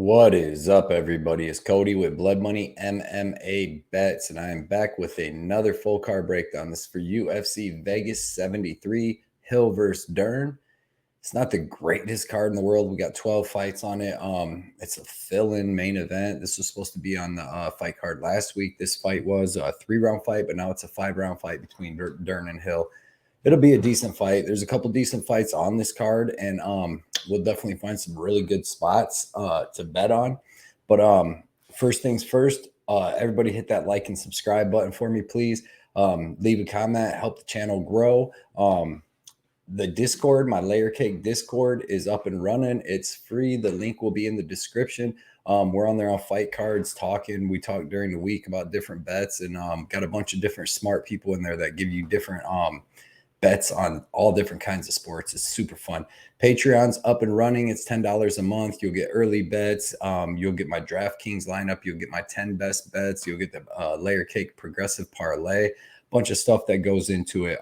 What is up, everybody? It's Cody with Blood Money MMA Bets, and I am back with another full card breakdown. This is for UFC Vegas 73, Hill versus Dern. It's not the greatest card in the world. We got 12 fights on it. It's a fill-in main event. This was supposed to be on the fight card last week. This fight was a 3-round fight, but now it's a 5-round fight between Dern and Hill. It'll be a decent fight. There's a couple decent fights on this card, and we'll definitely find some really good spots to bet on. But first things first, everybody hit that like and subscribe button for me, please. Leave a comment, help the channel grow. The Discord, my Layer Cake Discord, is up and running. It's free. The link will be in the description. We're on there on fight cards talking. We talk during the week about different bets, and got a bunch of different smart people in there that give you different bets on all different kinds of sports. It's super fun. Patreon's up and running. It's $10 a month. You'll get early bets. You'll get my DraftKings lineup. You'll get my 10 best bets. You'll get the Layer Cake Progressive Parlay. Bunch of stuff that goes into it.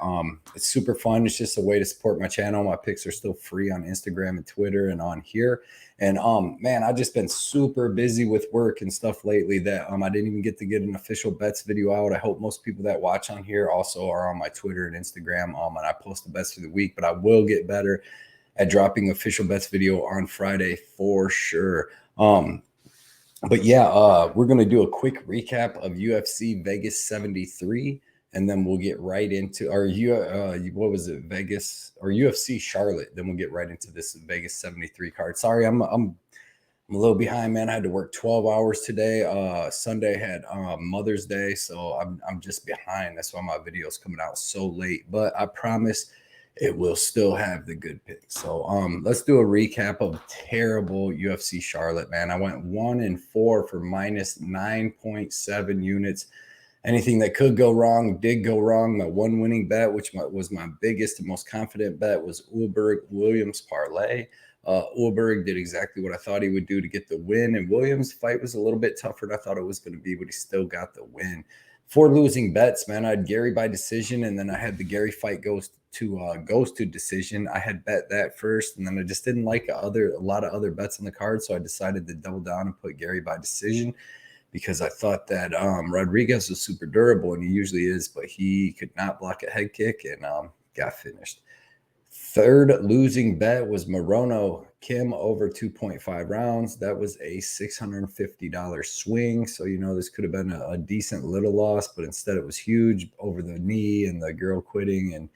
It's super fun. It's just a way to support my channel. My picks are still free on Instagram and Twitter and on here. And man, I've just been super busy with work and stuff lately that I didn't even get to get an official bets video out. I hope most people that watch on here also are on my Twitter and Instagram. And I post the bets for the week, but I will get better at dropping official bets video on Friday for sure. But yeah, we're gonna do a quick recap of UFC Vegas 73. And then we'll get right into our what was it, Vegas or UFC Charlotte. Then we'll get right into this Vegas 73 card. Sorry, I'm a little behind, man. I had to work 12 hours today. Sunday had Mother's Day, so I'm just behind. That's why my video's coming out so late. But I promise it will still have the good picks. So let's do a recap of terrible UFC Charlotte, man. I went 1-4 for minus 9.7 units. Anything that could go wrong did go wrong. My one winning bet, which was my biggest and most confident bet, was Williams parlay. Ulberg did exactly what I thought he would do to get the win, and Williams' fight was a little bit tougher than I thought it was going to be, but he still got the win. 4 losing bets, man. I had Gary by decision, and then I had the Gary fight goes to decision. I had bet that first, and then I just didn't like a lot of other bets on the card, so I decided to double down and put Gary by decision, because I thought that Rodriguez was super durable, and he usually is, but he could not block a head kick and got finished. Third losing bet was Morono Kim over 2.5 rounds. That was a $650 swing. So, this could have been a decent little loss, but instead it was huge over the knee and the girl quitting, and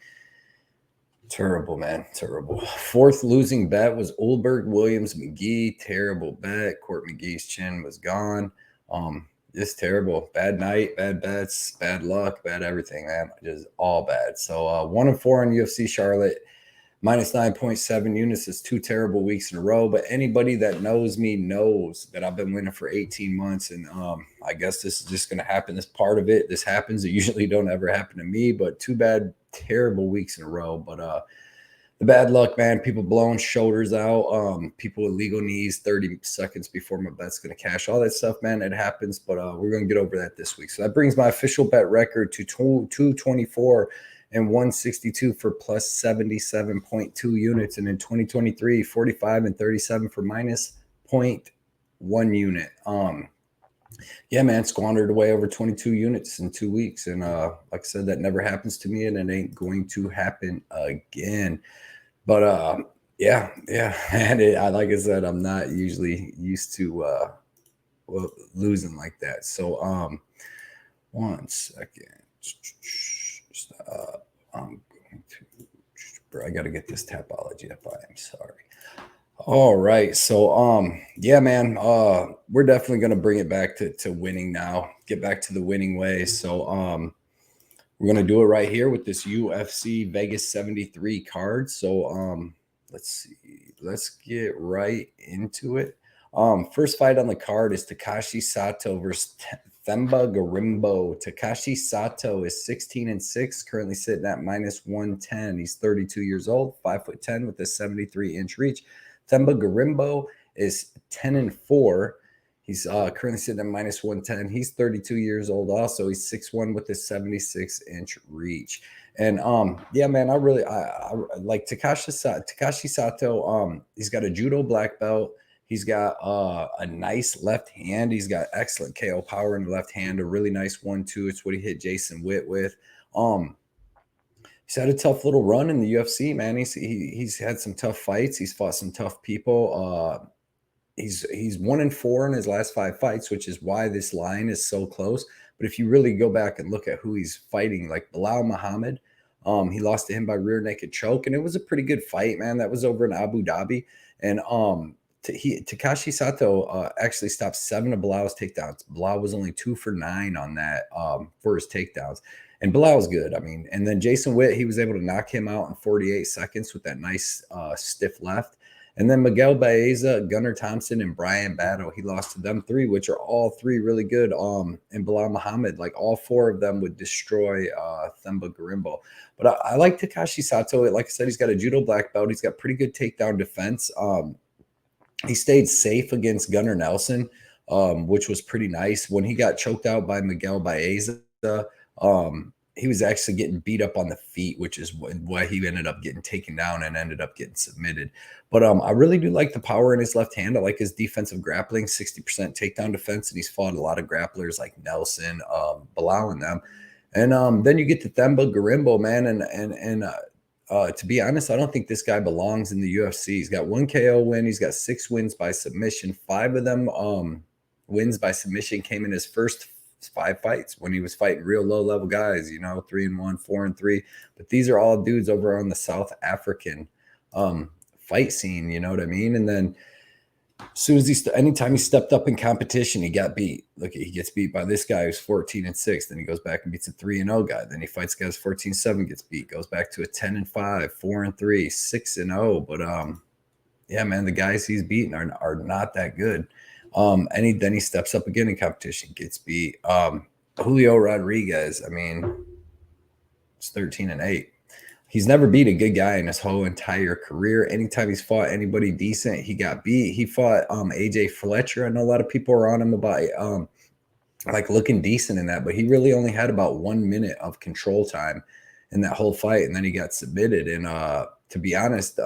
terrible, man. Terrible. Fourth losing bet was Ulberg Williams McGee. Terrible bet. Court McGee's chin was gone. Just terrible. Bad night, bad bets, bad luck, bad everything, man. Just all bad. So 1-4 on UFC Charlotte, minus 9.7 units is 2 terrible weeks in a row. But anybody that knows me knows that I've been winning for 18 months, and I guess this is just gonna happen. This part of it. This happens. It usually don't ever happen to me, but 2 bad, terrible weeks in a row. But the bad luck, man, people blowing shoulders out, people with legal knees 30 seconds before my bet's going to cash, all that stuff, man, it happens, but we're going to get over that this week. So that brings my official bet record to 224 and 162 for plus 77.2 units. And in 2023, 45 and 37 for minus 0.1 unit. Yeah, man, squandered away over 22 units in 2 weeks. And like I said, that never happens to me, and it ain't going to happen again. But yeah, and like I said, I'm not usually used to losing like that. So 1 second. I'm going to, I got to get this Tapology up. I am sorry. All right. So yeah, man, we're definitely going to bring it back to winning now, get back to the winning way. So we're going to do it right here with this UFC Vegas 73 card. So let's see. Let's get right into it. First fight on the card is Takashi Sato versus Themba Gorimbo. Takashi Sato is 16-6, currently sitting at minus 110. He's 32 years old, 5'10" with a 73-inch reach. Themba Gorimbo is 10-4. He's currently sitting at minus 110. He's 32 years old also. He's 6'1" with a 76-inch reach. And yeah, man, I like Takashi Sato. He's got a judo black belt. He's got a nice left hand. He's got excellent KO power in the left hand, a really nice 1-2. It's what he hit Jason Witt with. He's had a tough little run in the UFC, man. He's had some tough fights. He's fought some tough people. He's 1-4 in his last 5 fights, which is why this line is so close. But if you really go back and look at who he's fighting, like Bilal Muhammad, he lost to him by rear naked choke, and it was a pretty good fight, man. That was over in Abu Dhabi, and Takashi Sato actually stopped 7 of Bilal's takedowns. Bilal was only 2 for 9 on that for his takedowns. And Bilal's good. I mean, and then Jason Witt, he was able to knock him out in 48 seconds with that nice stiff left. And then Miguel Baeza, Gunnar Thompson, and Brian Battle, he lost to them 3, which are all 3 really good. And Bilal Muhammad, like all 4 of them would destroy Themba Gorimbo. But I like Takashi Sato. Like I said, he's got a judo black belt. He's got pretty good takedown defense. He stayed safe against Gunnar Nelson, which was pretty nice. When he got choked out by Miguel Baeza, he was actually getting beat up on the feet, which is why he ended up getting taken down and ended up getting submitted. But I really do like the power in his left hand. I like his defensive grappling, 60% takedown defense, and he's fought a lot of grapplers like Nelson, Bilal, and them. And then you get to Themba Gorimbo, man, and to be honest, I don't think this guy belongs in the UFC. He's got 1 KO win. He's got 6 wins by submission. 5 of them wins by submission came in his first 5 fights when he was fighting real low-level guys, 3-1, 4-3. But these are all dudes over on the South African fight scene, you know what I mean? And then as soon as anytime he stepped up in competition, he got beat. Look, he gets beat by this guy who's 14-6. Then he goes back and beats a 3-0 guy. Then he fights guys 14-7, gets beat, goes back to a 10-5, 4-3, 6-0. But yeah, man, the guys he's beaten are not that good. And then he steps up again in competition, gets beat. Julio Rodriguez, I mean, it's 13-8. He's never beat a good guy in his whole entire career. Anytime he's fought anybody decent, he got beat. He fought AJ Fletcher. I know a lot of people are on him about like looking decent in that, but he really only had about 1 minute of control time in that whole fight, and then he got submitted. And to be honest,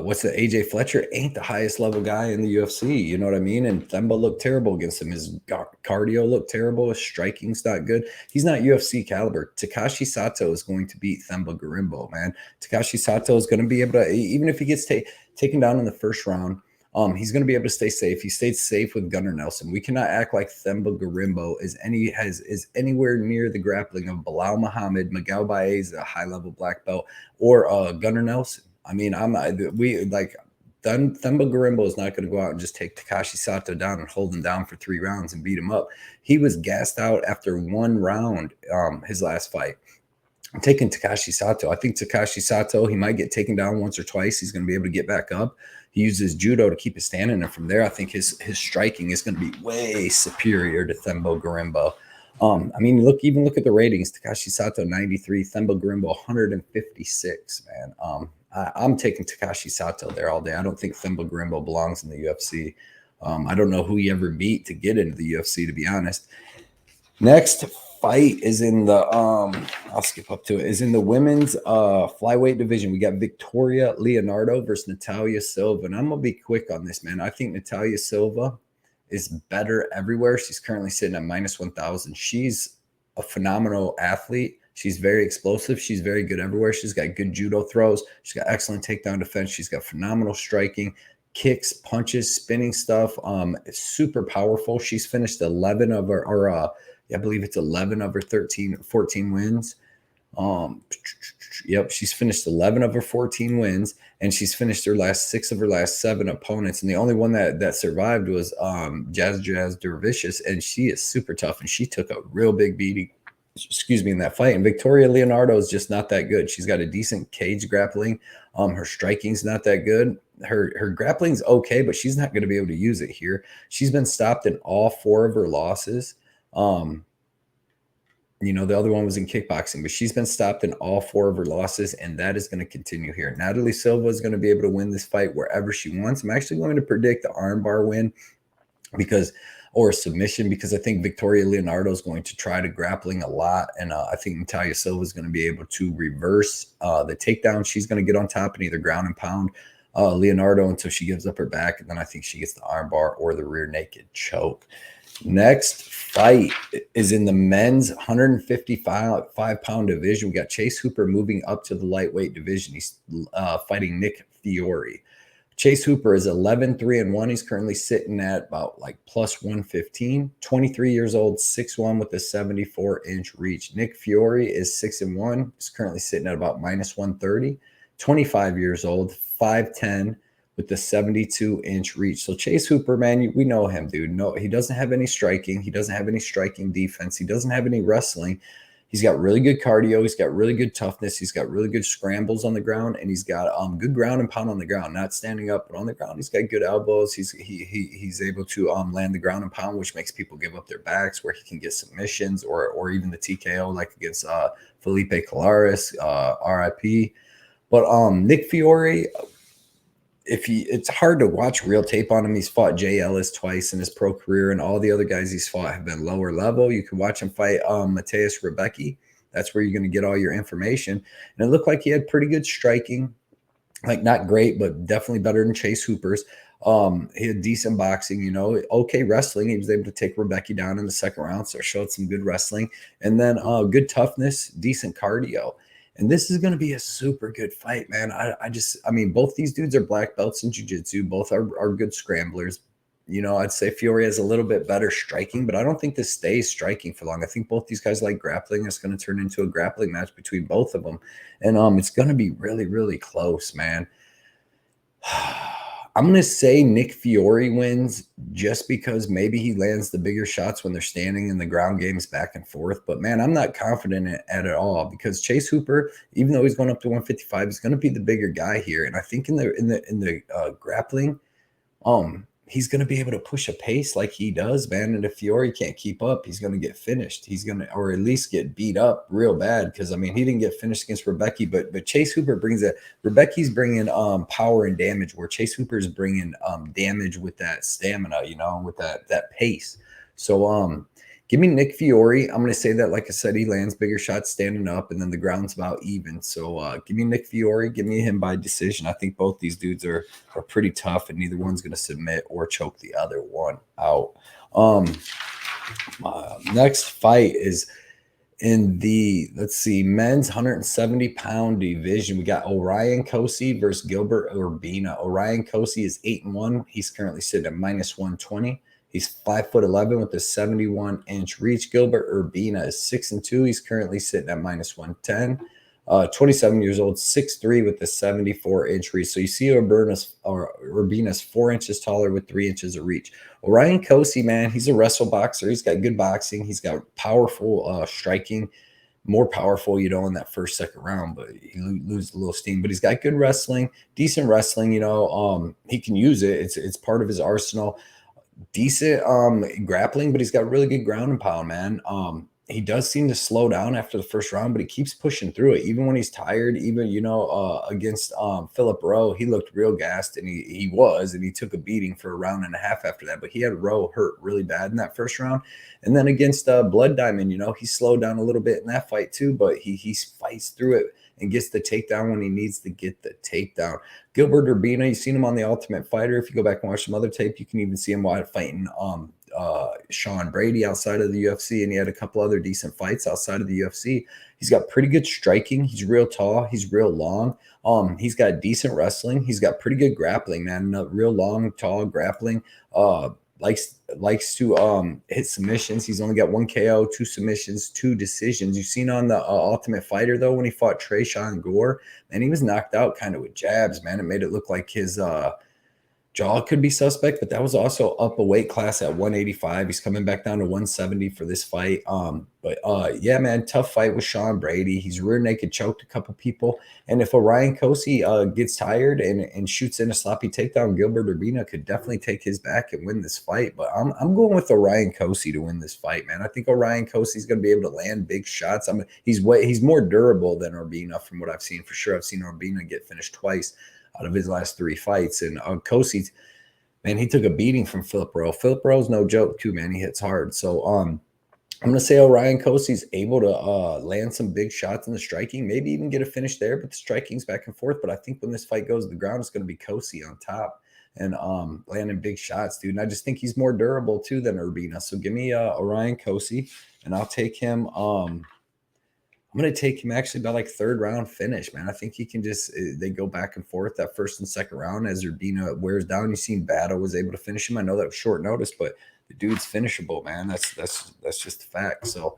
what's the AJ Fletcher ain't the highest level guy in the UFC, you know what I mean? And Themba looked terrible against him. His cardio looked terrible. His striking's not good. He's not UFC caliber. Takashi Sato is going to beat Themba Gorimbo, man. Takashi Sato is going to be able to, even if he gets taken down in the first round, he's going to be able to stay safe. He stayed safe with Gunnar Nelson. We cannot act like Themba Gorimbo is anywhere near the grappling of Bilal Muhammad, Miguel Baeza, a high-level black belt, or Gunnar Nelson. I mean, Themba Gorimbo is not going to go out and just take Takashi Sato down and hold him down for 3 rounds and beat him up. He was gassed out after 1 round, his last fight. I'm taking Takashi Sato. I think Takashi Sato, he might get taken down once or twice. He's going to be able to get back up. He uses judo to keep his standing, and from there, I think his striking is going to be way superior to Themba Gorimbo. I mean, look at the ratings. Takashi Sato 93, Themba Gorimbo 156. Man, I'm taking Takashi Sato there all day. I don't think Themba Gorimbo belongs in the UFC. I don't know who he ever beat to get into the UFC, to be honest. Next fight is in the I'll skip up to it. Is in the women's flyweight division. We got Victoria Leonardo versus Natalia Silva, and I'm gonna be quick on this, man. I think Natalia Silva is better everywhere. She's currently sitting at -1,000. She's a phenomenal athlete. She's very explosive. She's very good everywhere. She's got good judo throws. She's got excellent takedown defense. She's got phenomenal striking, kicks, punches, spinning stuff. It's super powerful. She's finished 11 of her, I believe it's 11 of her 14 wins. Yep, she's finished 11 of her 14 wins, and she's finished her last 6 of her last 7 opponents. And the only one that survived was Jazz Dervicius, and she is super tough, and she took a real big beating, in that fight. And Victoria Leonardo is just not that good. She's got a decent cage grappling. Her striking's not that good. Her grappling's okay, but she's not going to be able to use it here. She's been stopped in all 4 of her losses. The other one was in kickboxing, but she's been stopped in all 4 of her losses, and that is going to continue here. Natalia Silva is going to be able to win this fight wherever she wants. I'm actually going to predict the armbar win or a submission, because I think Victoria Leonardo is going to try to grappling a lot, and I think Natalia Silva is going to be able to reverse the takedown. She's going to get on top and either ground and pound Leonardo until she gives up her back, and then I think she gets the armbar or the rear naked choke. Next fight is in the men's 155-pound division. We got Chase Hooper moving up to the lightweight division. He's fighting Nick Fiore. Chase Hooper is 11-3-1. He's currently sitting at about like plus 115. 23 years old, 6'1" with a 74-inch reach. Nick Fiore is 6-1. He's currently sitting at about minus 130. 25 years old, 5'10" with the 72-inch reach. So Chase Hooper, man, we know him, dude. No, he doesn't have any striking. He doesn't have any striking defense. He doesn't have any wrestling. He's got really good cardio. He's got really good toughness. He's got really good scrambles on the ground, and he's got good ground and pound on the ground. Not standing up, but on the ground, he's got good elbows. He's able to land the ground and pound, which makes people give up their backs, where he can get submissions or even the TKO, like against Felipe Colares, RIP. But Nick Fiore, it's hard to watch real tape on him. He's fought Jay Ellis twice in his pro career, and all the other guys he's fought have been lower level. You can watch him fight Mateus Rebecki. That's where you're going to get all your information. And it looked like he had pretty good striking, like not great, but definitely better than Chase Hooper's. He had decent boxing, okay wrestling. He was able to take Rebecki down in the second round, so showed some good wrestling. And then good toughness, decent cardio. And this is going to be a super good fight, man. I mean, both these dudes are black belts in jiu-jitsu. Both are good scramblers. I'd say Fiore has a little bit better striking, but I don't think this stays striking for long. I think both these guys like grappling. It's going to turn into a grappling match between both of them. And it's going to be really, really close, man. I'm going to say Nick Fiore wins just because maybe he lands the bigger shots when they're standing and the ground game's back and forth. But, man, I'm not confident at all because Chase Hooper, even though he's going up to 155, he's going to be the bigger guy here. And I think in the grappling, he's going to be able to push a pace like he does, man. And if Fiore can't keep up, he's going to get finished. He's going to, or at least get beat up real bad. Because, I mean, he didn't get finished against Rebecki, but Chase Hooper brings it. Rebecki's bringing power and damage, where Chase Hooper's bringing damage with that stamina, with that pace. So, give me Nick Fiore. I'm going to say that, like I said, he lands bigger shots standing up, and then the ground's about even. So give me Nick Fiore. Give me him by decision. I think both these dudes are pretty tough, and neither one's going to submit or choke the other one out. Next fight is in the, men's 170-pound division. We got Orion Cosce versus Gilbert Urbina. Orion Cosce is 8-1. He's currently sitting at minus 120. He's 5'11" with a 71-inch reach. Gilbert Urbina is 6'2". He's currently sitting at minus 110. 27 years old, 6'3" with a 74-inch reach. So you see Urbina's 4 inches taller with 3 inches of reach. Orion Cosce, man, he's a wrestle boxer. He's got good boxing. He's got powerful striking. More powerful, in that first, second round, but he loses a little steam. But he's got good wrestling, decent wrestling. He can use it. It's part of his arsenal. Decent grappling, but he's got really good ground and pound, man. He does seem to slow down after the first round, but he keeps pushing through it. Even when he's tired, even, against Philip Rowe, he looked real gassed, and he took a beating for a round and a half after that. But he had Rowe hurt really bad in that first round. And then against Blood Diamond, he slowed down a little bit in that fight too, but he fights through it and gets the takedown when he needs to get the takedown. Gilbert Urbina, you've seen him on The Ultimate Fighter. If you go back and watch some other tape, you can even see him while fighting Sean Brady outside of the UFC, and he had a couple other decent fights outside of the UFC. He's got pretty good striking. He's real tall. He's real long. He's got decent wrestling. He's got pretty good grappling, man. Real long, tall grappling. Likes to hit submissions. He's only got 1 KO, 2 submissions, 2 decisions. You've seen on the Ultimate Fighter, though, when he fought Tresean Gore, and he was knocked out kind of with jabs, man. It made it look like his jaw could be suspect, but that was also up a weight class at 185. He's coming back down to 170 for this fight. Yeah, man, tough fight with Sean Brady. He's rear naked choked a couple people. And if Orion Cosce gets tired and shoots in a sloppy takedown, Gilbert Urbina could definitely take his back and win this fight. But I'm going with Orion Cosce to win this fight, man. I think Orion Cosce is going to be able to land big shots. He's more durable than Urbina from what I've seen for sure. I've seen Urbina get finished twice out of his last 3 fights. And Cosce, man, he took a beating from Philip Rowe. Philip Rowe's no joke too, man. He hits hard. So I'm going to say Orion Cosce's able to land some big shots in the striking, maybe even get a finish there, but the striking's back and forth. But I think when this fight goes to the ground, it's going to be Cosce on top and landing big shots, dude. And I just think he's more durable, too, than Urbina. So give me Orion Cosce, and I'll take him. I'm going to take him actually by like third round finish, man. I think he can just, they go back and forth that first and second round as Urbina wears down. You seen Battle was able to finish him. I know that was short notice, but the dude's finishable, man. That's just a fact. So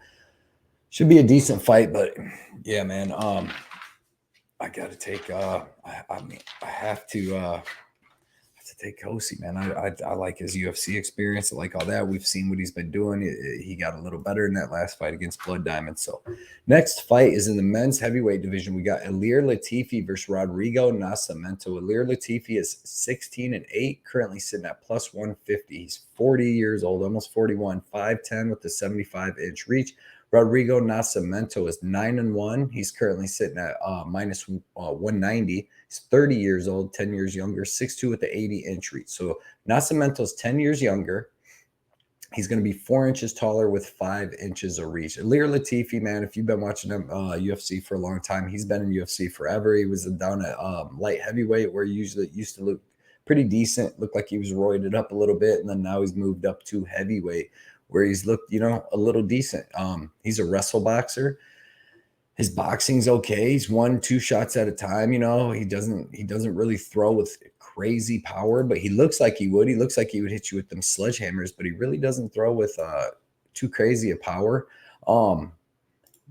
should be a decent fight, but yeah, man. I got to take, I mean, I have to take Cosce, man. I like his UFC experience. I like all that. We've seen what he's been doing. He got a little better in that last fight against Blood Diamond. So next fight is in the men's heavyweight division. We got Ilir Latifi versus Rodrigo Nacimento. Ilir Latifi is 16-8, currently sitting at plus 150. He's 40 years old, almost 41, 5'10 with the 75-inch reach. Rodrigo Nacimento is 9-1. He's currently sitting at minus 190. He's 30 years old, 10 years younger, 6'2 with the 80-inch reach. So Nacimento's 10 years younger. He's going to be 4 inches taller with 5 inches of reach. Ilir Latifi, man, if you've been watching him UFC for a long time, he's been in UFC forever. He was down at light heavyweight where he usually used to look pretty decent, looked like he was roided up a little bit, and then now he's moved up to heavyweight where he's looked, a little decent. He's a wrestle boxer. His boxing's okay. He's 1-2 shots at a time. He doesn't really throw with crazy power, but he looks like he would. He looks like he would hit you with them sledgehammers, but he really doesn't throw with too crazy a power.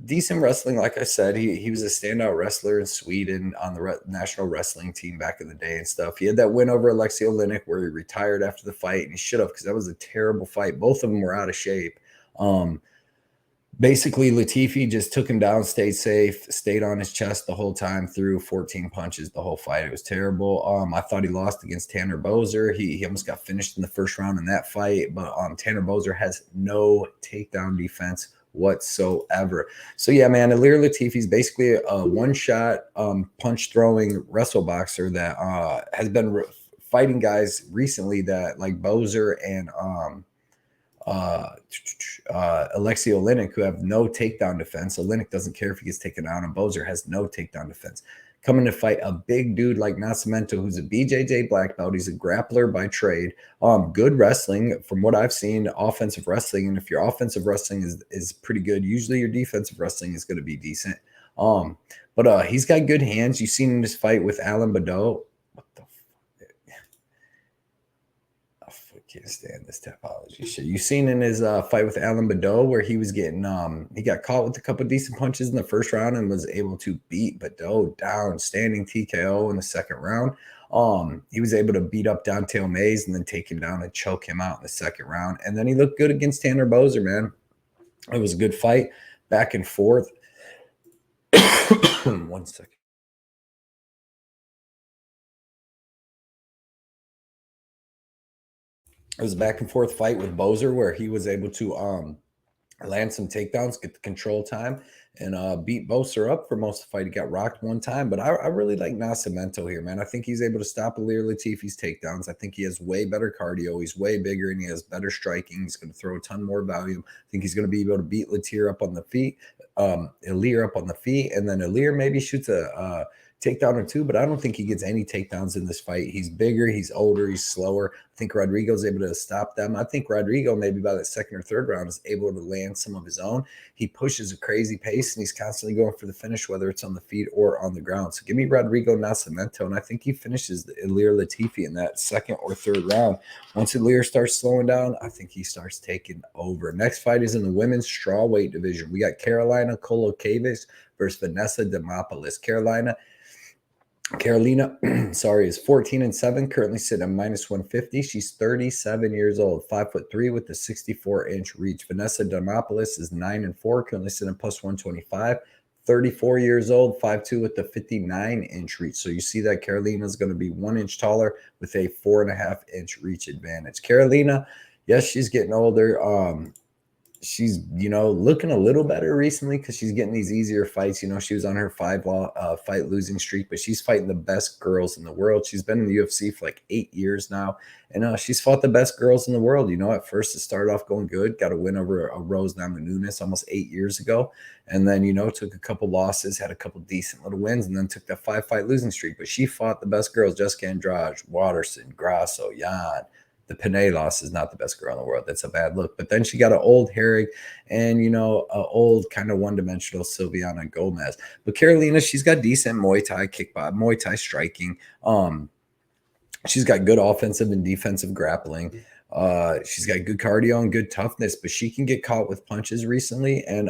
Decent wrestling, like I said. He was a standout wrestler in Sweden on the national wrestling team back in the day and stuff. He had that win over Alexei Oleinik where he retired after the fight, and he should have because that was a terrible fight. Both of them were out of shape. Basically, Latifi just took him down, stayed safe, stayed on his chest the whole time, threw 14 punches the whole fight. It was terrible. I thought he lost against Tanner Boser. He almost got finished in the first round in that fight, but Tanner Boser has no takedown defense whatsoever. So yeah, man, Ilir Latifi is basically a one-shot punch-throwing wrestle boxer that has been fighting guys recently that like Boser and Alexei Oleinik, who have no takedown defense. Oleinik doesn't care if he gets taken down, and Boser has no takedown defense. Coming to fight a big dude like Nacimento, who's a BJJ black belt. He's a grappler by trade. Good wrestling from what I've seen, offensive wrestling. And if your offensive wrestling is pretty good, usually your defensive wrestling is going to be decent. But he's got good hands. You've seen in this fight with Alan Badeau. Can't stand this topology shit. You seen in his fight with Alan Badeau where he was getting he got caught with a couple decent punches in the first round and was able to beat Badeau down, standing TKO in the second round. He was able to beat up Dante Mays and then take him down and choke him out in the second round. And then he looked good against Tanner Boser, man. It was a good fight, back and forth. 1 second. It was a back and forth fight with Boser where he was able to land some takedowns, get the control time, and beat Boser up for most of the fight. He got rocked one time, but I really like Nacimento here, man. I think he's able to stop Ilir Latifi's takedowns. I think he has way better cardio. He's way bigger, and he has better striking. He's going to throw a ton more volume. I think he's going to be able to beat Ilir up on the feet, and then Ilir maybe shoots a takedown or two, but I don't think he gets any takedowns in this fight. He's bigger, he's older, he's slower. I think Rodrigo's able to stop them. I think Rodrigo, maybe by the second or third round, is able to land some of his own. He pushes a crazy pace, and he's constantly going for the finish, whether it's on the feet or on the ground. So give me Rodrigo Nacimento, and I think he finishes Ilir Latifi in that second or third round. Once Ilir starts slowing down, I think he starts taking over. Next fight is in the women's strawweight division. We got Karolina Kowalkiewicz versus Vanessa Demopolis. Karolina, is 14-7, currently sitting at minus 150. She's 37 years old, 5'3" with the 64-inch reach. Vanessa Demopolis is 9-4, currently sitting at plus 125. 34 years old, 5'2" with the 59-inch reach. So you see that Karolina is going to be 1 inch taller with a 4.5-inch reach advantage. Karolina, yes, she's getting older. she's, looking a little better recently because she's getting these easier fights. She was on her fight losing streak, but she's fighting the best girls in the world. She's been in the UFC for like 8 years now, and she's fought the best girls in the world. At first it started off going good, got a win over a Rose Namajunas almost 8 years ago, and then took a couple losses, had a couple decent little wins, and then took that 5-fight losing streak. But she fought the best girls: Jessica Andrade, Waterson, Grasso, Jan. The Panay loss is not the best girl in the world. That's a bad look. But then she got an old Herrig and, an old kind of one-dimensional Silviana Gomez. But Karolina, she's got decent Muay Thai kickbox, Muay Thai striking. She's got good offensive and defensive grappling. She's got good cardio and good toughness, but she can get caught with punches recently. And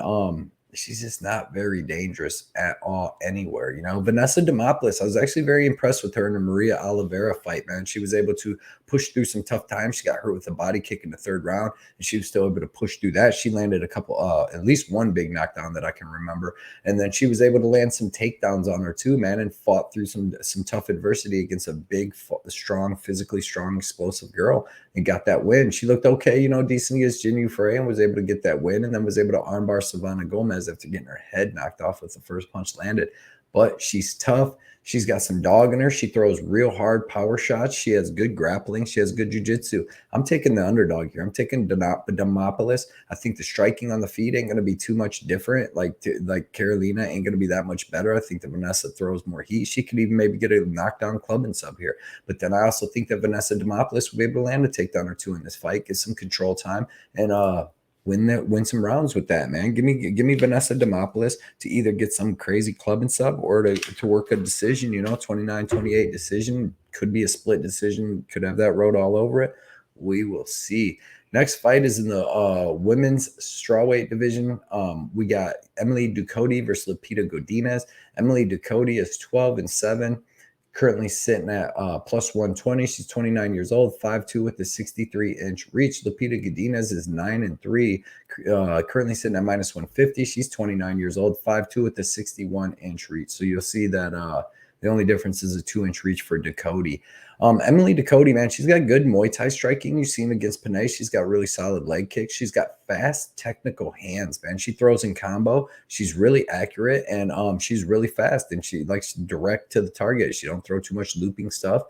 she's just not very dangerous at all anywhere. Vanessa Demopolis, I was actually very impressed with her in the Maria Oliveira fight, man. She was able to push through some tough times. She got hurt with a body kick in the third round, and she was still able to push through that. She landed a couple, at least one big knockdown that I can remember. And then she was able to land some takedowns on her too, man, and fought through some tough adversity against a big, strong, physically strong, explosive girl and got that win. She looked okay, decent against Jinyu Ferreira, and was able to get that win, and then was able to armbar Savannah Gomez after getting her head knocked off with the first punch landed. But she's tough. She's got some dog in her. She throws real hard power shots. She has good grappling. She has good jiu-jitsu. I'm taking the underdog here. I'm taking Demopolis. I think the striking on the feet ain't going to be too much different. Like Karolina ain't going to be that much better. I think that Vanessa throws more heat. She could even maybe get a knockdown club and sub here. But then I also think that Vanessa Demopolis will be able to land a takedown or two in this fight, get some control time, and win some rounds with that, man. Give me Vanessa Demopolis to either get some crazy club and sub or to work a decision, 29-28 decision. Could be a split decision, could have that road all over it. We will see. Next fight is in the women's strawweight division. We got Emily Ducote versus Lupita Godinez. Emily Ducote is 12-7. Currently sitting at plus 120. She's 29 years old, 5'2" with a 63-inch reach. Lupita Godinez is 9-3, currently sitting at minus 150. She's 29 years old, 5'2" with a 61-inch reach. So you'll see that the only difference is a 2-inch reach for Ducote. Emily Ducote, man, she's got good Muay Thai striking. You've seen against Panay. She's got really solid leg kicks. She's got fast, technical hands, man. She throws in combo. She's really accurate, and she's really fast, and she likes direct to the target. She don't throw too much looping stuff.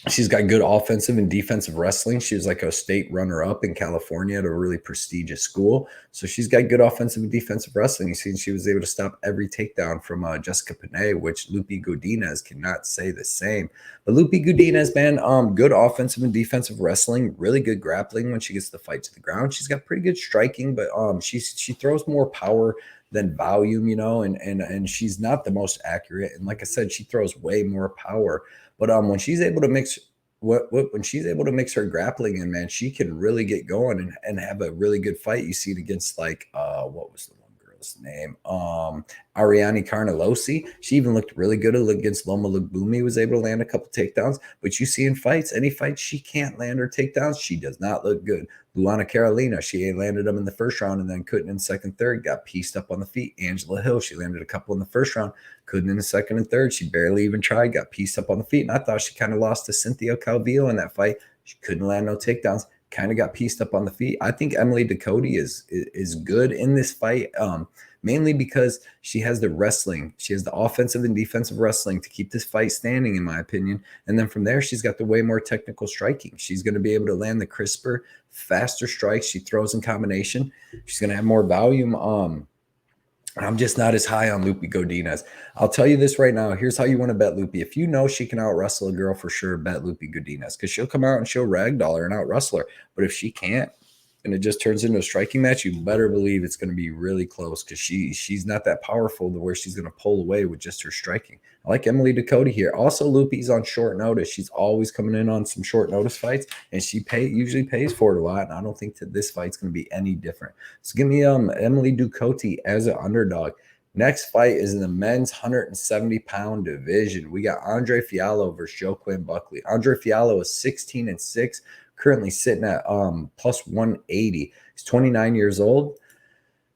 She's got good offensive and defensive wrestling. She was like a state runner-up in California at a really prestigious school. So she's got good offensive and defensive wrestling. You see, she was able to stop every takedown from Jessica Panay, which Lupita Godinez cannot say the same. But Lupita Godinez, man, good offensive and defensive wrestling, really good grappling when she gets the fight to the ground. She's got pretty good striking, but she throws more power than volume, and she's not the most accurate. And like I said, she throws way more power. But when she's able to mix when she's able to mix her grappling in, man, she can really get going and have a really good fight. You see it against what was the one girl's name? Ariane Carnelosi. She even looked really good against Loma Lugbumi, was able to land a couple takedowns. But you see in fights, any fight she can't land her takedowns, she does not look good. Luana Karolina, she landed them in the first round and then couldn't in second, third, got pieced up on the feet. Angela Hill, she landed a couple in the first round, couldn't in the second and third. She barely even tried, got pieced up on the feet. And I thought she kind of lost to Cynthia Calvillo in that fight. She couldn't land no takedowns, kind of got pieced up on the feet. I think Emily Ducote is good in this fight, mainly because she has the wrestling. She has the offensive and defensive wrestling to keep this fight standing, in my opinion. And then from there, she's got the way more technical striking. She's going to be able to land the crisper, faster strikes. She throws in combination. She's going to have more volume. I'm just not as high on Lupita Godinez. I'll tell you this right now. Here's how you want to bet Lupita. If you know she can out-wrestle a girl, for sure, bet Lupita Godinez, because she'll come out and she'll ragdoll her and out-wrestle her. But if she can't, and it just turns into a striking match, you better believe it's going to be really close, because she's not that powerful to where she's going to pull away with just her striking. I like Emily Ducote here. Also, Lupi's on short notice. She's always coming in on some short notice fights, and she usually pays for it a lot, and I don't think that this fight's going to be any different. So give me Emily Ducote as an underdog. Next fight is in the men's 170-pound division. We got Andre Fialho versus Joaquin Buckley. Andre Fialho is 16-6. Currently sitting at plus 180. He's 29 years old,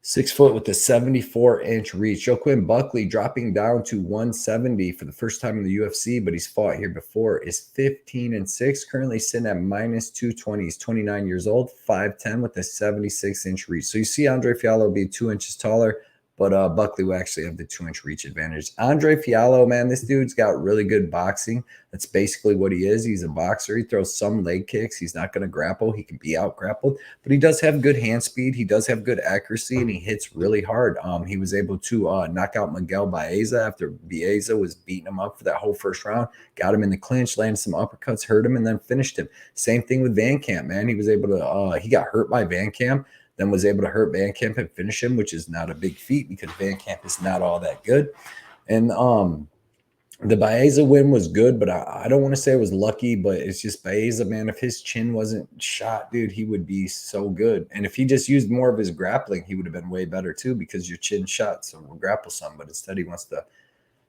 6 foot with a 74-inch reach. Joaquin Buckley dropping down to 170 for the first time in the UFC, but he's fought here before, is 15-6, currently sitting at minus 220. He's 29 years old, 5'10 with a 76-inch reach. So you see Andre Fialho will be 2 inches taller, but Buckley will actually have the 2-inch reach advantage. Andre Fialho, man, this dude's got really good boxing. That's basically what he is. He's a boxer. He throws some leg kicks. He's not going to grapple. He can be out grappled, but he does have good hand speed. He does have good accuracy, and he hits really hard. He was able to knock out Miguel Baeza after Baeza was beating him up for that whole first round. Got him in the clinch, landed some uppercuts, hurt him, and then finished him. Same thing with Van Camp, man. He was able to he got hurt by Van Camp, then was able to hurt Van Camp and finish him, which is not a big feat because Van Camp is not all that good. And the Baeza win was good, but I don't want to say it was lucky, but it's just Baeza, man. If his chin wasn't shot, dude, he would be so good. And if he just used more of his grappling, he would have been way better too, because your chin shot, so we'll grapple some. But instead, he wants to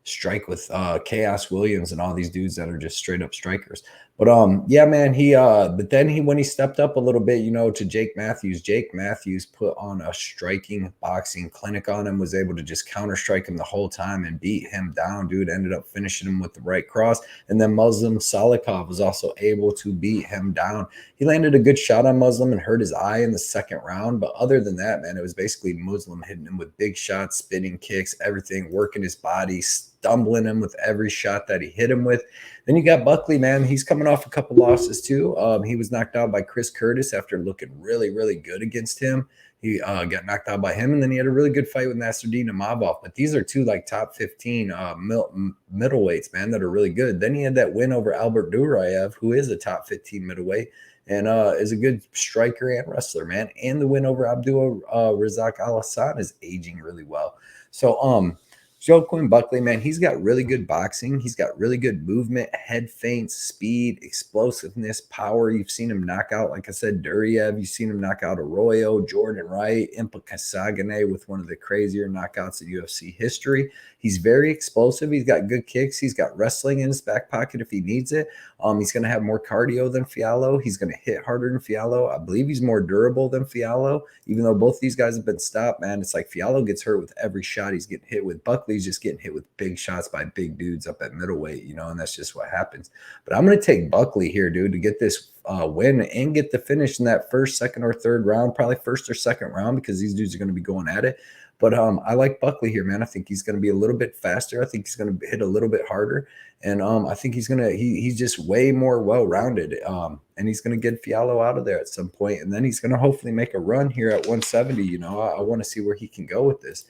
strike with Chaos Williams and all these dudes that are just straight up strikers. But yeah, man, but then when he stepped up a little bit, to Jake Matthews put on a striking boxing clinic on him, was able to just counter strike him the whole time and beat him down, dude. Ended up finishing him with the right cross. And then Muslim Salikov was also able to beat him down. He landed a good shot on Muslim and hurt his eye in the second round. But other than that, man, it was basically Muslim hitting him with big shots, spinning kicks, everything, working his body, stumbling him with every shot that he hit him with. Then you got Buckley, man. He's coming off a couple losses too. He was knocked out by Chris Curtis after looking really, really good against him. He got knocked out by him, and then he had a really good fight with Nasruddin Imavov. But these are two like top 15 middleweights, man, that are really good. Then he had that win over Albert Duraev, who is a top 15 middleweight and is a good striker and wrestler, man. And the win over Abdul Razak Al Hassan is aging really well. So Joaquin Buckley, man, he's got really good boxing. He's got really good movement, head feints, speed, explosiveness, power. You've seen him knock out, like I said, Duraev. You've seen him knock out Arroyo, Jordan Wright, Impa Kasagane with one of the crazier knockouts in UFC history. He's very explosive. He's got good kicks. He's got wrestling in his back pocket if he needs it. He's going to have more cardio than Fialho. He's going to hit harder than Fialho. I believe he's more durable than Fialho, even though both these guys have been stopped, man. It's like Fialho gets hurt with every shot he's getting hit with. Buckley's just getting hit with big shots by big dudes up at middleweight, and that's just what happens. But I'm going to take Buckley here, dude, to get this win and get the finish in that first, second, or third round, probably first or second round, because these dudes are going to be going at it. But I like Buckley here, man. I think he's going to be a little bit faster. I think he's going to hit a little bit harder. And I think he's just way more well-rounded. And he's going to get Fialho out of there at some point. And then he's going to hopefully make a run here at 170. I want to see where he can go with this.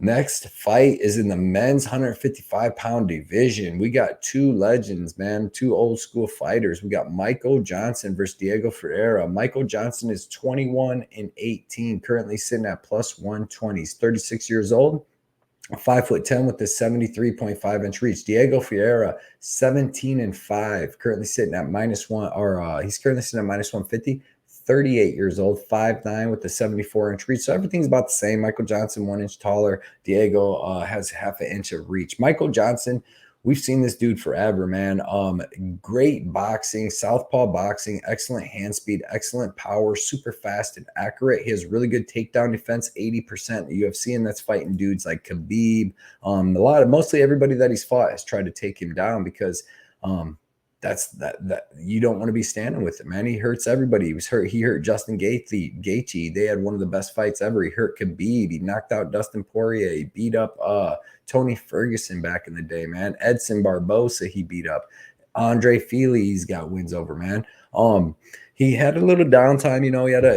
Next fight is in the men's 155-pound division. We got two legends, man, two old school fighters. We got Michael Johnson versus Diego Ferreira. Michael Johnson is 21-18, currently sitting at plus 120. He's 36 years old, 5'10" with a 73.5-inch reach. Diego Ferreira, 17-5, currently sitting at minus one, or he's currently sitting at minus 150. 38 years old, 5'9" with a 74-inch reach. So everything's about the same. Michael Johnson, 1 inch taller. Diego has half an inch of reach. Michael Johnson, we've seen this dude forever, man. Great boxing, southpaw boxing, excellent hand speed, excellent power, super fast and accurate. He has really good takedown defense, 80% in the UFC, and that's fighting dudes like Khabib. Mostly everybody that he's fought has tried to take him down because that you don't want to be standing with him, man. He hurts everybody. He hurt Justin Gaethje. They had one of the best fights ever. He hurt Khabib. He knocked out Dustin Poirier. He beat up Tony Ferguson back in the day, man. Edson Barbosa he beat up. Andre Fili he's got wins over, man. He had a little downtime,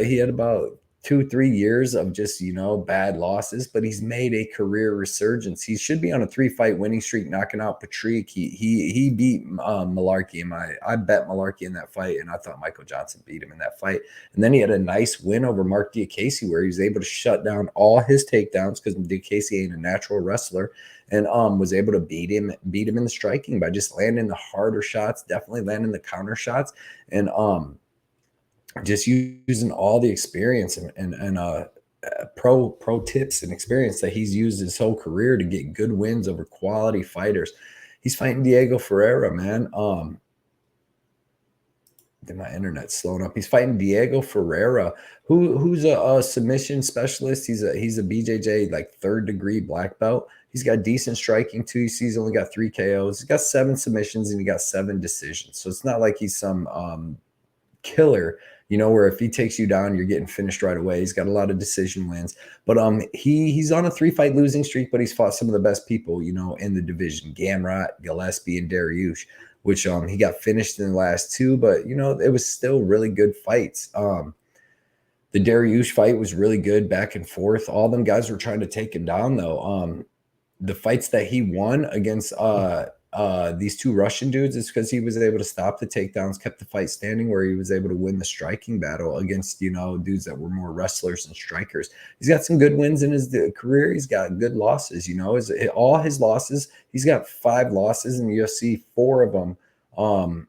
he had about 2-3 years of just, bad losses, but he's made a career resurgence. He should be on a 3-fight winning streak, knocking out Patrick. He beat Malarkey. I bet Malarkey in that fight, and I thought Michael Johnson beat him in that fight. And then he had a nice win over Mark Diakase where he was able to shut down all his takedowns because Diakase ain't a natural wrestler, and was able to beat him in the striking by just landing the harder shots, definitely landing the counter shots, and just using all the experience and pro tips and experience that he's used his whole career to get good wins over quality fighters. He's fighting Diego Ferreira, man. My internet's slowing up. He's fighting Diego Ferreira, who's a submission specialist. He's a BJJ like 3rd degree black belt. He's got decent striking too. You see, he's only got 3 KOs. He's got 7 submissions and he got 7 decisions. So it's not like he's some killer, where if he takes you down, you're getting finished right away. He's got a lot of decision wins. But he's on a 3-fight losing streak, but he's fought some of the best people, in the division: Gamrot, Gillespie, and Dariush, which he got finished in the last 2, but it was still really good fights. The Dariush fight was really good, back and forth. All them guys were trying to take him down though. The fights that he won against these 2 Russian dudes is because he was able to stop the takedowns, kept the fight standing, where he was able to win the striking battle against dudes that were more wrestlers and strikers. He's got some good wins in his career. He's got good losses. All his losses, he's got 5 losses in the UFC. 4 of them,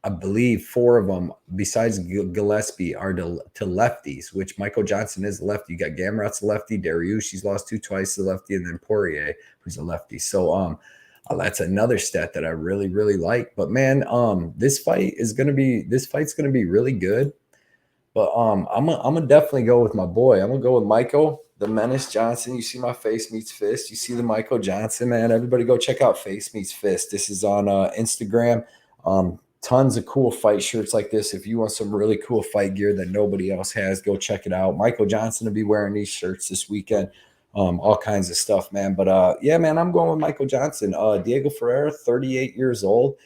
I believe 4 of them, besides Gillespie, are to lefties, which Michael Johnson is a lefty. You got Gamrot's a lefty, Dariush, he's lost 2 twice to lefty, and then Poirier, who's a lefty. So that's another stat that I really, really like. But man, this fight's gonna be really good. But I'm gonna definitely go with my boy. I'm gonna go with Michael the Menace Johnson. You see my Face Meets Fist. You see the Michael Johnson, man. Everybody go check out Face Meets Fist. This is on Instagram. Tons of cool fight shirts like this. If you want some really cool fight gear that nobody else has, go check it out. Michael Johnson will be wearing these shirts this weekend. All kinds of stuff, man. But yeah, man, I'm going with Michael Johnson. Diego Ferreira, 38 years old.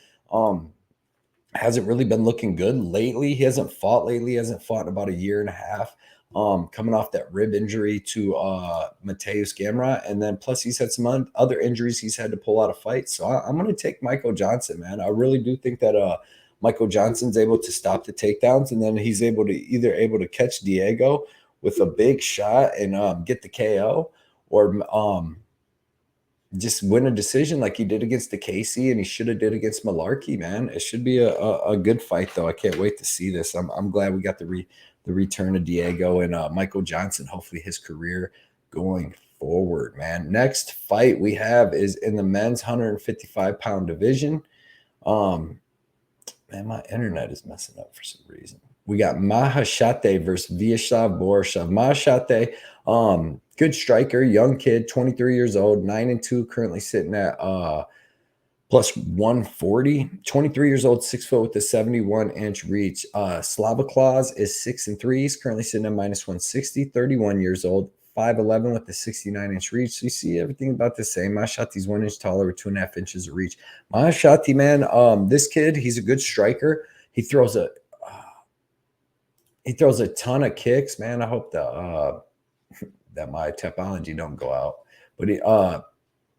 Hasn't really been looking good lately. He hasn't fought lately. He hasn't fought in about a year and a half. Coming off that rib injury to Mateusz Gamrot, and then plus he's had some other injuries he's had to pull out of fights. So I'm going to take Michael Johnson, man. I really do think that Michael Johnson's able to stop the takedowns, and then he's able to catch Diego with a big shot and get the KO, or just win a decision like he did against the Casey, and he should have did against Malarkey, man. It should be a good fight, though. I can't wait to see this. I'm glad we got the return of Diego and Michael Johnson. Hopefully his career going forward, man. Next fight we have is in the men's 155-pound division. Man, my internet is messing up for some reason. We got Maheshate versus Viacheslav Borshchev. Maheshate, good striker, young kid, 23 years old, 9-2, currently sitting at plus 140. 23 years old, 6 foot with a 71-inch reach. Slava Claus is 6-3. He's currently sitting at minus 160. 31 years old, 5'11 with a 69-inch reach. So you see everything about the same. Maheshate's 1 inch taller with 2.5 inches of reach. Maheshate, man, this kid, he's a good striker. He throws a ton of kicks, man. I hope that my topology don't go out. But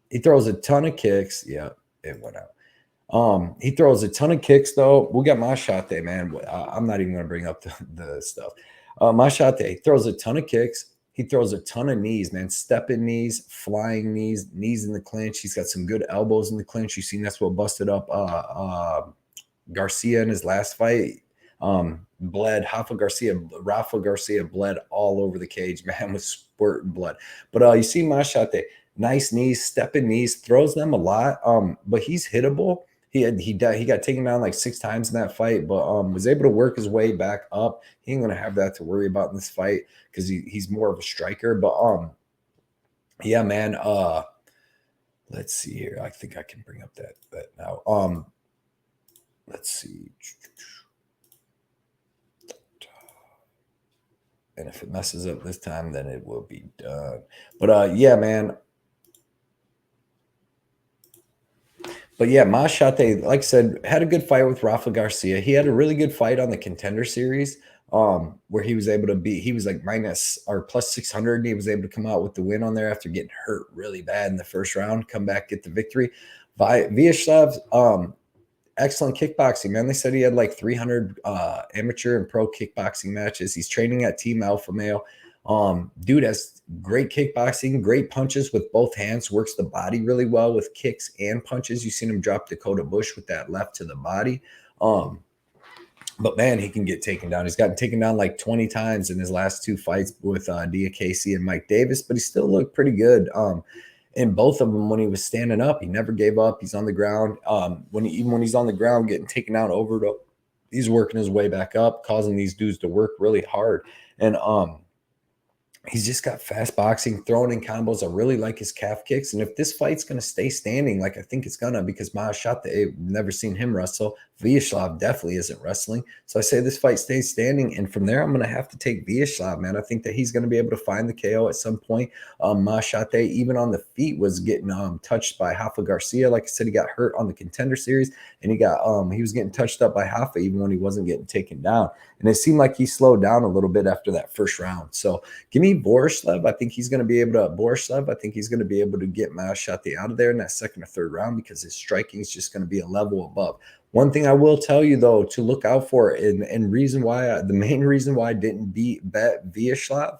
he throws a ton of kicks. Yeah, it went out. He throws a ton of kicks, though. We got Maheshate, man. I'm not even going to bring up the stuff. Maheshate throws a ton of kicks. He throws a ton of knees, man. Stepping knees, flying knees, knees in the clinch. He's got some good elbows in the clinch. You've seen that's what busted up Garcia in his last fight. Bled. Rafa Garcia bled all over the cage, man, with squirting blood. But you see Maheshate, nice knees, stepping knees, throws them a lot. But he's hittable. He got taken down like 6 times in that fight, but was able to work his way back up. He ain't gonna have that to worry about in this fight because he's more of a striker. But yeah, man. Let's see here. I think I can bring up that now. Let's see. And if it messes up this time, then it will be done. But yeah, man. But yeah, Maheshate, like I said, had a good fight with Rafa Garcia. He had a really good fight on the Contender Series, where he was able to he was like minus or plus 600, and he was able to come out with the win on there after getting hurt really bad in the first round, come back, get the victory. Viacheslav, excellent kickboxing, man. They said he had like 300 amateur and pro kickboxing matches. He's training at Team Alpha Male. Dude has great kickboxing, great punches with both hands, works the body really well with kicks and punches. You've seen him drop Dakota Bush with that left to the body. But man, he can get taken down. He's gotten taken down like 20 times in his last 2 fights with Casey and Mike Davis, but he still looked pretty good. In both of them, when he was standing up, he never gave up. He's on the ground. When he's on the ground getting taken out over he's working his way back up, causing these dudes to work really hard. And he's just got fast boxing, throwing in combos. I really like his calf kicks. And if this fight's going to stay standing, like I think it's going to, because Maheshate, never seen him wrestle. Viacheslav definitely isn't wrestling. So I say this fight stays standing. And from there, I'm going to have to take Viacheslav, man. I think that he's going to be able to find the KO at some point. Maheshate, even on the feet, was getting touched by Rafa Garcia. Like I said, he got hurt on the Contender Series, and he was getting touched up by Rafa even when he wasn't getting taken down. And it seemed like he slowed down a little bit after that first round. So give me Borshchev. I think he's going to be able to get Maheshate out of there in that second or third round, because his striking is just going to be a level above. One thing I will tell you, though, to look out for, and the main reason why I didn't bet Viacheslav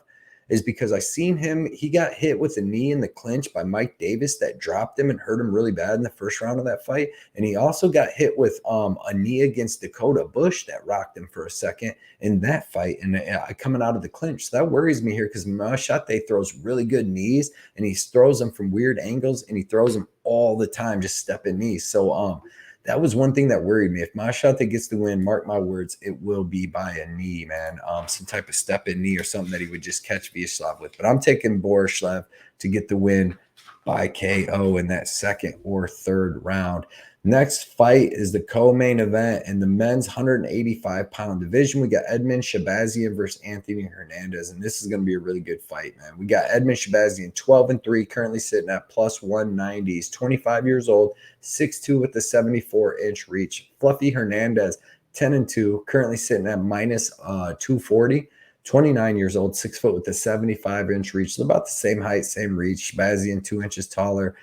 is because I seen him. He got hit with a knee in the clinch by Mike Davis that dropped him and hurt him really bad in the first round of that fight. And he also got hit with a knee against Dakota Bush that rocked him for a second in that fight, and coming out of the clinch. So that worries me here, because Maheshate throws really good knees, and he throws them from weird angles, and he throws them all the time, just stepping knees. So that was one thing that worried me. If Maheshate gets the win, mark my words, it will be by a knee, man. Some type of step-in knee or something that he would just catch Viacheslav with. But I'm taking Borshchev to get the win by KO in that second or third round. Next fight is the co-main event in the men's 185-pound division. We got Edmund Shabazian versus Anthony Hernandez, and this is going to be a really good fight, man. We got Edmund Shabazian 12-3, currently sitting at plus 190. He's 25 years old, 6'2" with a 74-inch reach. Fluffy Hernandez 10-2, currently sitting at minus 240. 29 years old, 6 foot with a 75-inch reach. So about the same height, same reach. Shabazian 2 inches taller.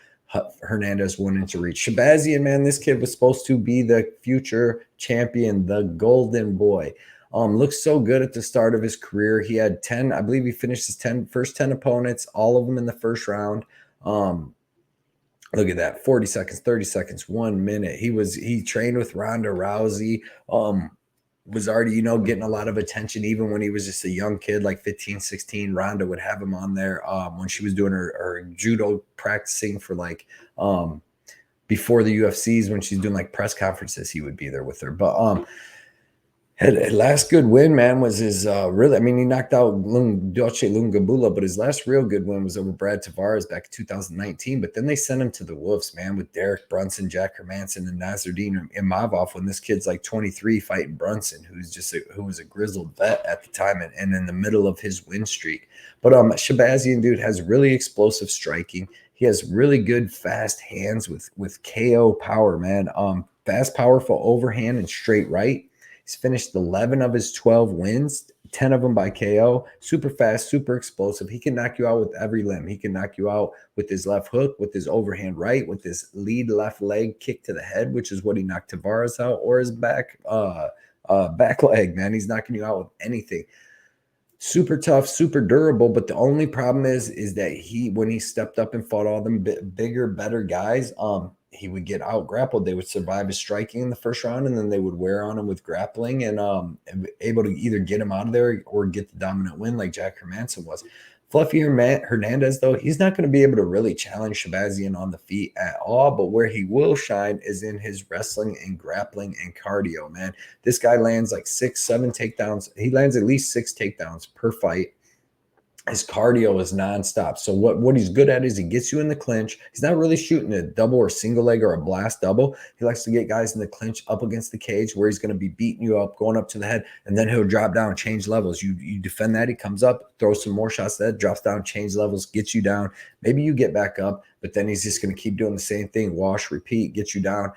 Hernandez 1 inch of reach. Shabazian, man, this kid was supposed to be the future champion, the golden boy. Looks so good at the start of his career. He had 10, I believe he finished his first 10 opponents, all of them in the first round. Look at that, 40 seconds, 30 seconds, 1 minute. He trained with Ronda Rousey. Was already, getting a lot of attention even when he was just a young kid, like 15, 16. Ronda would have him on there when she was doing her judo practicing for before the UFCs, when she's doing like press conferences, he would be there with her. But last good win, man, was his he knocked out Ducote Lungabula, but his last real good win was over Brad Tavares back in 2019. But then they sent him to the Wolves, man, with Derek Brunson, Jack Hermanson, and Nasruddin Imavov, when this kid's like 23 fighting Brunson, who was a grizzled vet at the time and in the middle of his win streak. But Shabazian, dude, has really explosive striking. He has really good fast hands with KO power, man. Fast, powerful overhand and straight right. He's finished 11 of his 12 wins, 10 of them by KO. Super fast, super explosive. He can knock you out with every limb. He can knock you out with his left hook, with his overhand right, with his lead left leg kick to the head, which is what he knocked Tavares out, or his back leg, man. He's knocking you out with anything. Super tough, super durable, but the only problem is that when he stepped up and fought all them bigger, better guys, he would get out grappled. They would survive his striking in the first round, and then they would wear on him with grappling and able to either get him out of there or get the dominant win like Jack Hermanson was. Fluffy Hernandez, though, he's not going to be able to really challenge Shabazian on the feet at all, but where he will shine is in his wrestling and grappling and cardio, man. This guy lands like 6-7 takedowns. He lands at least 6 takedowns per fight. His cardio is nonstop. So what he's good at is he gets you in the clinch. He's not really shooting a double or single leg or a blast double. He likes to get guys in the clinch up against the cage where he's going to be beating you up, going up to the head, and then he'll drop down, change levels. You defend that. He comes up, throws some more shots to that, drops down, change levels, gets you down. Maybe you get back up, but then he's just going to keep doing the same thing. Wash, repeat, get you down,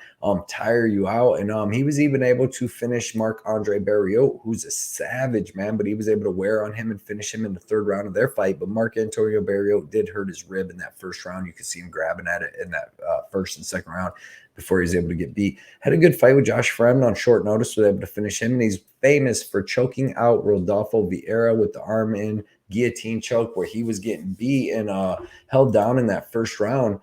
tire you out. And he was even able to finish Marc-Andre Barriot, who's a savage, man, but he was able to wear on him and finish him in the third round of their fight. But Marc-Antonio Barriot did hurt his rib in that first round. You could see him grabbing at it in that first and second round before he was able to get beat. Had a good fight with Josh Fremd on short notice, was able to finish him. And he's famous for choking out Rodolfo Vieira with the arm in guillotine choke, where he was getting beat and held down in that first round.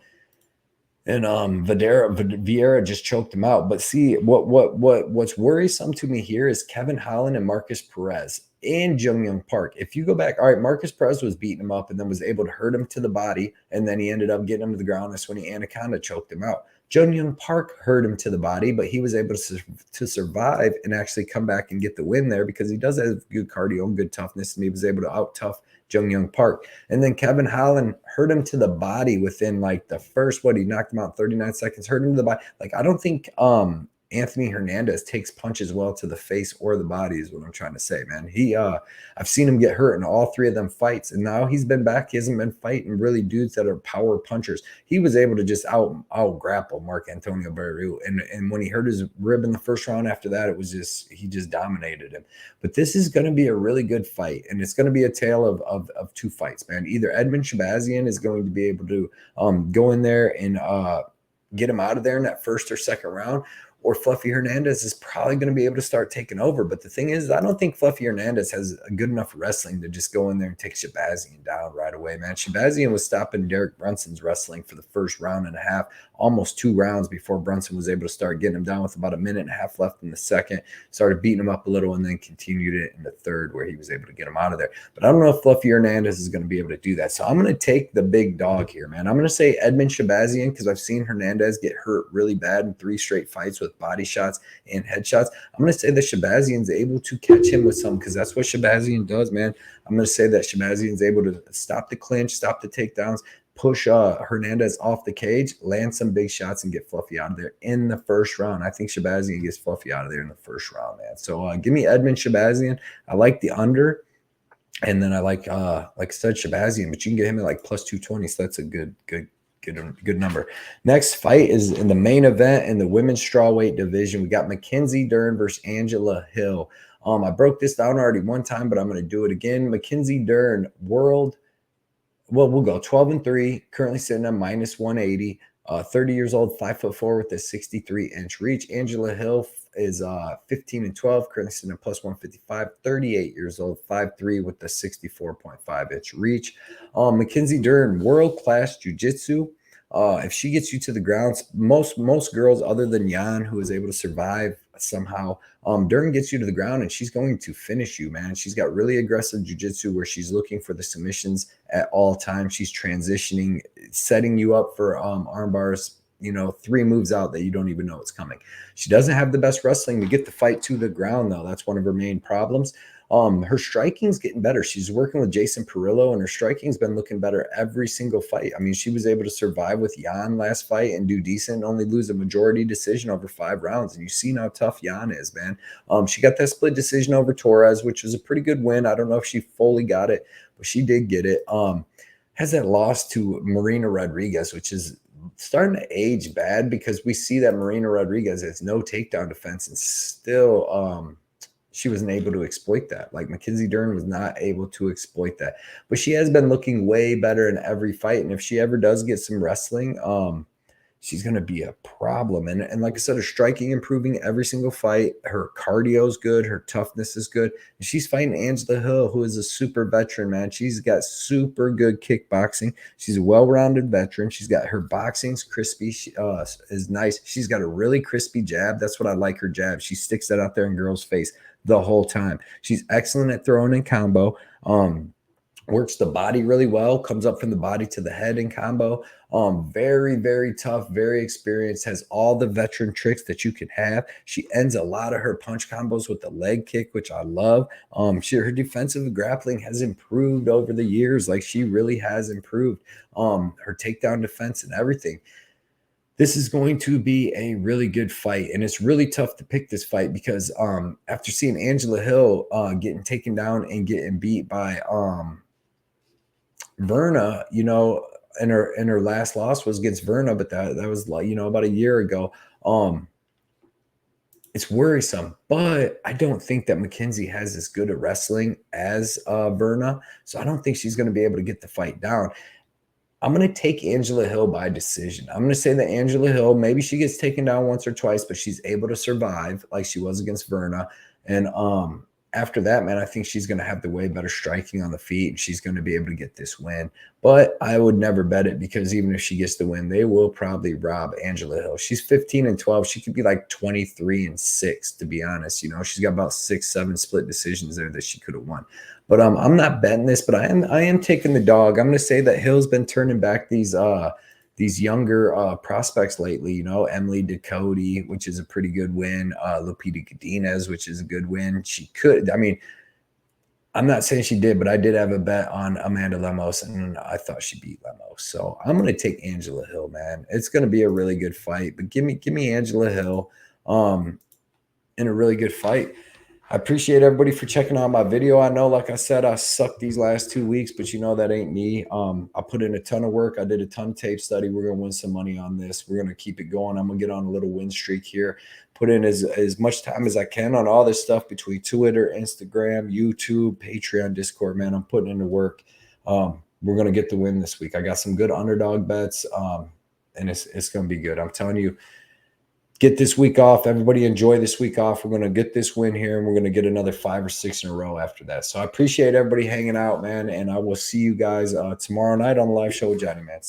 And Vieira just choked him out. But see, what's worrisome to me here is Kevin Holland and Marcus Perez and Jung Young Park. If you go back, all right, Marcus Perez was beating him up and then was able to hurt him to the body, and then he ended up getting him to the ground. That's when he anaconda choked him out. Jung Young Park hurt him to the body, but he was able to survive and actually come back and get the win there because he does have good cardio and good toughness, and he was able to out-tough Jung Young Park. And then Kevin Holland hurt him to the body within like the first, he knocked him out 39 seconds, hurt him to the body. Like, I don't think Anthony Hernandez takes punches well to the face or the body is what I'm trying to say, man. I've seen him get hurt in all three of them fights, and now he's been back. He hasn't been fighting really dudes that are power punchers. He was able to just out grapple Mark Antonio Barrera, and when he hurt his rib in the first round after that, it was just, he just dominated him. But this is going to be a really good fight, and it's going to be a tale of two fights, man. Either Edmund Shabazian is going to be able to go in there and get him out of there in that first or second round, or Fluffy Hernandez is probably going to be able to start taking over. But the thing is, I don't think Fluffy Hernandez has a good enough wrestling to just go in there and take Shabazian down right away, man. Shabazian was stopping Derek Brunson's wrestling for the first round and a half, almost 2 rounds before Brunson was able to start getting him down with about a minute and a half left in the second, started beating him up a little, and then continued it in the third where he was able to get him out of there. But I don't know if Fluffy Hernandez is going to be able to do that. So I'm going to take the big dog here, man. I'm going to say Edmund Shabazian because I've seen Hernandez get hurt really bad in 3 straight fights with body shots and headshots. I'm going to say that Shabazian's able to catch him with some, because that's what Shabazian does, man. I'm going to say that Shabazian's able to stop the clinch, stop the takedowns, push Hernandez off the cage, land some big shots, and get Fluffy out of there in the first round. I think Shabazian gets Fluffy out of there in the first round, man. So give me Edmund Shabazian. I like the under, and then I like I said, Shabazian, but you can get him at like plus 220, so that's a good number. Next fight is in the main event in the women's strawweight division. We got Mackenzie Dern versus Angela Hill. I broke this down already one time, but I'm going to do it again. Mackenzie Dern, we'll go 12-3, currently sitting at minus 180, 30 years old, 5'4" with a 63-inch reach. Angela Hill is 15-12, currently sitting at plus 155, 38 years old, 5'3" with the 64.5-inch reach. Mackenzie Dern, world-class jiu-jitsu. If she gets you to the ground, most girls other than Jan, who is able to survive somehow, Dern gets you to the ground and she's going to finish you, man. She's got really aggressive jiu-jitsu where she's looking for the submissions at all times. She's transitioning, setting you up for arm bars, 3 moves out that you don't even know it's coming. She doesn't have the best wrestling to get the fight to the ground, though. That's one of her main problems. Her striking's getting better. She's working with Jason Perillo, and her striking's been looking better every single fight. I mean, she was able to survive with Jan last fight and do decent, only lose a majority decision over 5 rounds. And you've seen how tough Jan is, man. She got that split decision over Torres, which was a pretty good win. I don't know if she fully got it, but she did get it. Has that loss to Marina Rodriguez, which is starting to age bad because we see that Marina Rodriguez has no takedown defense, and still she wasn't able to exploit that. Like, Mackenzie Dern was not able to exploit that. But she has been looking way better in every fight, and if she ever does get some wrestling, she's going to be a problem. And like I said, her striking improving every single fight. Her cardio is good. Her toughness is good. And she's fighting Angela Hill, who is a super veteran, man. She's got super good kickboxing. She's a well-rounded veteran. She's got her boxing's crispy. She is nice. She's got a really crispy jab. That's what I like, her jab. She sticks that out there in girls' face the whole time. She's excellent at throwing in combo. Works the body really well, comes up from the body to the head in combo. Very, very tough, very experienced, has all the veteran tricks that you can have. She ends a lot of her punch combos with the leg kick, which I love. Her defensive grappling has improved over the years. Like, she really has improved. Her takedown defense and everything. This is going to be a really good fight, and it's really tough to pick this fight because after seeing Angela Hill getting taken down and getting beat by Verna, and her last loss was against Verna, but that was about a year ago. It's worrisome, but I don't think that Mackenzie has as good a wrestling as Verna, so I don't think she's going to be able to get the fight down. I'm going to take Angela Hill by decision. I'm going to say that Angela Hill, maybe she gets taken down once or twice, but she's able to survive like she was against Verna. And after that, man, I think she's going to have the way better striking on the feet, and she's going to be able to get this win. But I would never bet it, because even if she gets the win, they will probably rob Angela Hill. She's 15-12. She could be like 23-6, to be honest. She's got about 6-7 split decisions there that she could have won. But I'm not betting this, but I am taking the dog. I'm going to say that Hill's been turning back these these younger prospects lately. You know, Emily Ducote, which is a pretty good win. Lupita Godinez, which is a good win. She could, I mean, I'm not saying she did, but I did have a bet on Amanda Lemos, and I thought she beat Lemos. So I'm going to take Angela Hill, man. It's going to be a really good fight, but give me Angela Hill in a really good fight. I appreciate everybody for checking out my video. I know, like I said, I sucked these last 2 weeks, but you know that ain't me. I put in a ton of work. I did a ton of tape study. We're going to win some money on this. We're going to keep it going. I'm going to get on a little win streak here. Put in as much time as I can on all this stuff between Twitter, Instagram, YouTube, Patreon, Discord, man. I'm putting in the work. We're going to get the win this week. I got some good underdog bets, and it's going to be good. I'm telling you. Get this week off. Everybody enjoy this week off. We're going to get this win here, and we're going to get another 5 or 6 in a row after that. So I appreciate everybody hanging out, man, and I will see you guys tomorrow night on the live show with Johnny, man. See you.